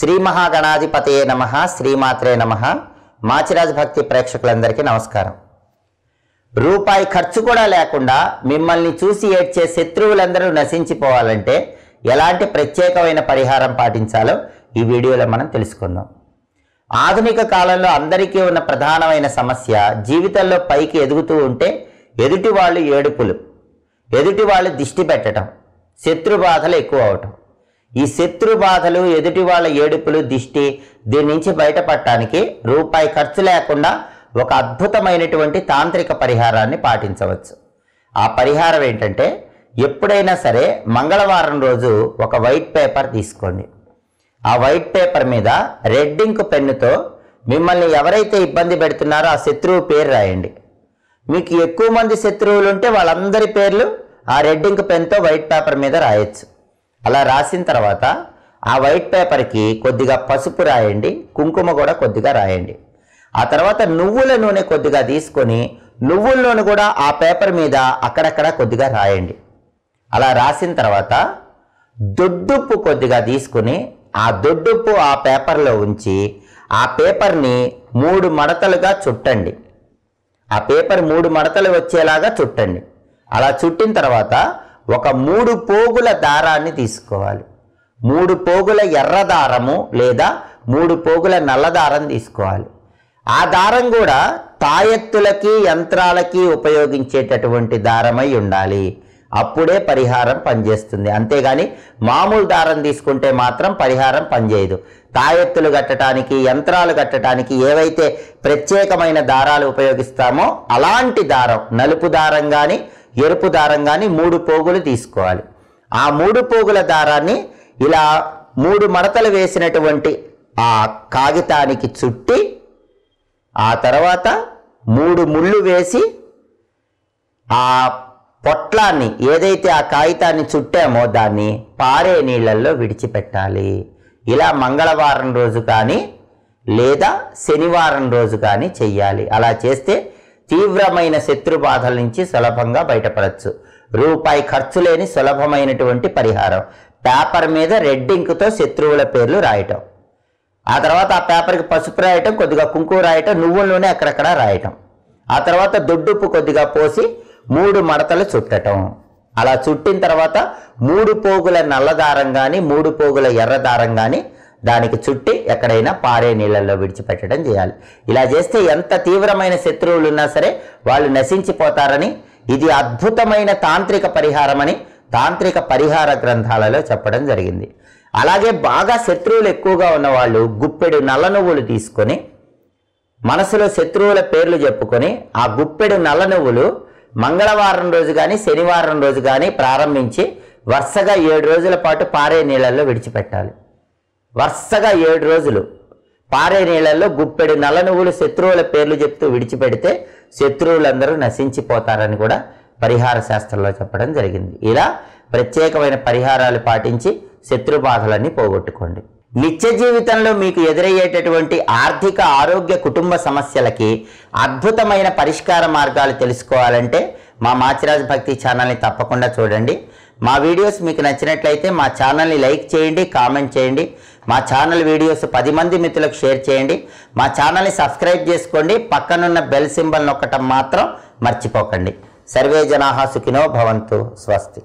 శ్రీ మహాగణాధిపతయే నమః, శ్రీమాత్రే నమః. మాచిరాజ్ భక్తి ప్రేక్షకులందరికీ నమస్కారం. రూపాయి ఖర్చు కూడా లేకుండా మిమ్మల్ని చూసి ఏడ్చే శత్రువులందరూ నశించిపోవాలంటే ఎలాంటి ప్రత్యేకమైన పరిహారం పాటించాలో ఈ వీడియోలో మనం తెలుసుకుందాం. ఆధునిక కాలంలో అందరికీ ఉన్న ప్రధానమైన సమస్య, జీవితంలో పైకి ఎదుగుతూ ఉంటే ఎదుటి వాళ్ళు ఏడుపులు, ఎదుటి వాళ్ళు దిష్టి పెట్టడం, శత్రు బాధలు ఎక్కువ అవటం. ఈ శత్రు బాధలు, ఎదుటి వాళ్ళ ఏడుపులు, దిష్టి, దీని నుంచి బయటపడటానికి రూపాయి ఖర్చు లేకుండా ఒక అద్భుతమైనటువంటి తాంత్రిక పరిహారాన్ని పాటించవచ్చు. ఆ పరిహారం ఏంటంటే, ఎప్పుడైనా సరే మంగళవారం రోజు ఒక వైట్ పేపర్ తీసుకోండి. ఆ వైట్ పేపర్ మీద రెడ్ ఇంక్ పెన్నుతో మిమ్మల్ని ఎవరైతే ఇబ్బంది పెడుతున్నారో ఆ శత్రువు పేరు రాయండి. మీకు ఎక్కువ మంది శత్రువులు ఉంటే వాళ్ళందరి పేర్లు ఆ రెడ్ ఇంక్ పెన్తో వైట్ పేపర్ మీద రాయొచ్చు. అలా రాసిన తర్వాత ఆ వైట్ పేపర్కి కొద్దిగా పసుపు రాయండి, కుంకుమ కూడా కొద్దిగా రాయండి. ఆ తర్వాత నువ్వుల నూనె కొద్దిగా తీసుకొని నువ్వుల నూనె కూడా ఆ పేపర్ మీద అక్కడక్కడ కొద్దిగా రాయండి. అలా రాసిన తర్వాత దొడ్డుప్పు కొద్దిగా తీసుకుని ఆ దొడ్డుప్పు ఆ పేపర్లో ఉంచి ఆ పేపర్ని 3 మడతలుగా చుట్టండి. ఆ పేపర్ 3 మడతలు వచ్చేలాగా చుట్టండి. అలా చుట్టిన తర్వాత ఒక 3 పోగుల దారాన్ని తీసుకోవాలి. 3 పోగుల ఎర్ర దారము లేదా 3 పోగుల నల్ల దారం తీసుకోవాలి. ఆ దారం కూడా తాయెత్తులకి, యంత్రాలకి ఉపయోగించేటటువంటి దారమై ఉండాలి. అప్పుడే పరిహారం పనిచేస్తుంది. అంతేగాని మామూలు దారం తీసుకుంటే మాత్రం పరిహారం పనిచేయదు. తాయెత్తులు కట్టడానికి, యంత్రాలు కట్టడానికి ఏవైతే ప్రత్యేకమైన దారాలు ఉపయోగిస్తామో అలాంటి దారం, నలుపు దారం కానీ ఎరుపు దారం కానీ 3 పోగులు తీసుకోవాలి. ఆ 3 పోగుల దారాన్ని ఇలా 3 మడతలు వేసినటువంటి ఆ కాగితానికి చుట్టి ఆ తర్వాత 3 ముళ్ళు వేసి ఆ పొట్లాన్ని, ఏదైతే ఆ కాగితాన్ని చుట్టామో దాన్ని పారే నీళ్ళల్లో విడిచిపెట్టాలి. ఇలా మంగళవారం రోజు కానీ లేదా శనివారం రోజు కానీ చెయ్యాలి. అలా చేస్తే తీవ్రమైన శత్రు బాధల నుంచి సులభంగా బయటపడవచ్చు. రూపాయి ఖర్చు లేని సులభమైనటువంటి పరిహారం. పేపర్ మీద రెడ్ ఇంక్తో శత్రువుల పేర్లు రాయటం, ఆ తర్వాత ఆ పేపర్కి పసుపు రాయటం, కొద్దిగా కుంకుమ రాయటం, నువ్వుల్లోనే అక్కడక్కడ రాయటం, ఆ తర్వాత దొడ్డుప్పు కొద్దిగా పోసి 3 మడతలు చుట్టటం. అలా చుట్టిన తర్వాత 3 పోగుల నల్లదారం కానీ 3 పోగుల ఎర్ర దారం కానీ దానికి చుట్టి ఎక్కడైనా పారే నీళ్ళల్లో విడిచిపెట్టడం చేయాలి. ఇలా చేస్తే ఎంత తీవ్రమైన శత్రువులు ఉన్నా సరే వాళ్ళు నశించిపోతారని, ఇది అద్భుతమైన తాంత్రిక పరిహారమని తాంత్రిక పరిహార గ్రంథాలలో చెప్పడం జరిగింది. అలాగే బాగా శత్రువులు ఎక్కువగా ఉన్నవాళ్ళు గుప్పెడు నల్ల నువ్వులు తీసుకొని మనసులో శత్రువుల పేర్లు చెప్పుకొని ఆ గుప్పెడు నల్ల నువ్వులు మంగళవారం రోజు కానీ శనివారం రోజు కానీ ప్రారంభించి వరుసగా 7 రోజుల పాటు పారే నీళ్ళల్లో విడిచిపెట్టాలి. వరుసగా 7 రోజులు పారే నీళ్ళల్లో గుప్పెడు నల్ల నువ్వులు శత్రువుల పేర్లు చెప్తూ విడిచిపెడితే శత్రువులందరూ నశించిపోతారని కూడా పరిహార శాస్త్రంలో చెప్పడం జరిగింది. ఇలా ప్రత్యేకమైన పరిహారాలు పాటించి శత్రు బాధలన్నీ పోగొట్టుకోండి. నిత్య జీవితంలో మీకు ఎదురయ్యేటటువంటి ఆర్థిక, ఆరోగ్య, కుటుంబ సమస్యలకి అద్భుతమైన పరిష్కార మార్గాలు తెలుసుకోవాలంటే మా మాచిరాజ్ భక్తి ఛానల్ని తప్పకుండా చూడండి. మా వీడియోస్ మీకు నచ్చినట్లయితే మా ఛానల్ని లైక్ చేయండి, కామెంట్ చేయండి. మా ఛానల్ వీడియోస్ 10 మంది మిత్రులకు షేర్ చేయండి. మా ఛానల్ని సబ్స్క్రైబ్ చేసుకోండి. పక్కనున్న బెల్ సింబల్ నొక్కటం మాత్రం మర్చిపోకండి. సర్వే జనాః సుఖినో భవంతు. స్వస్తి.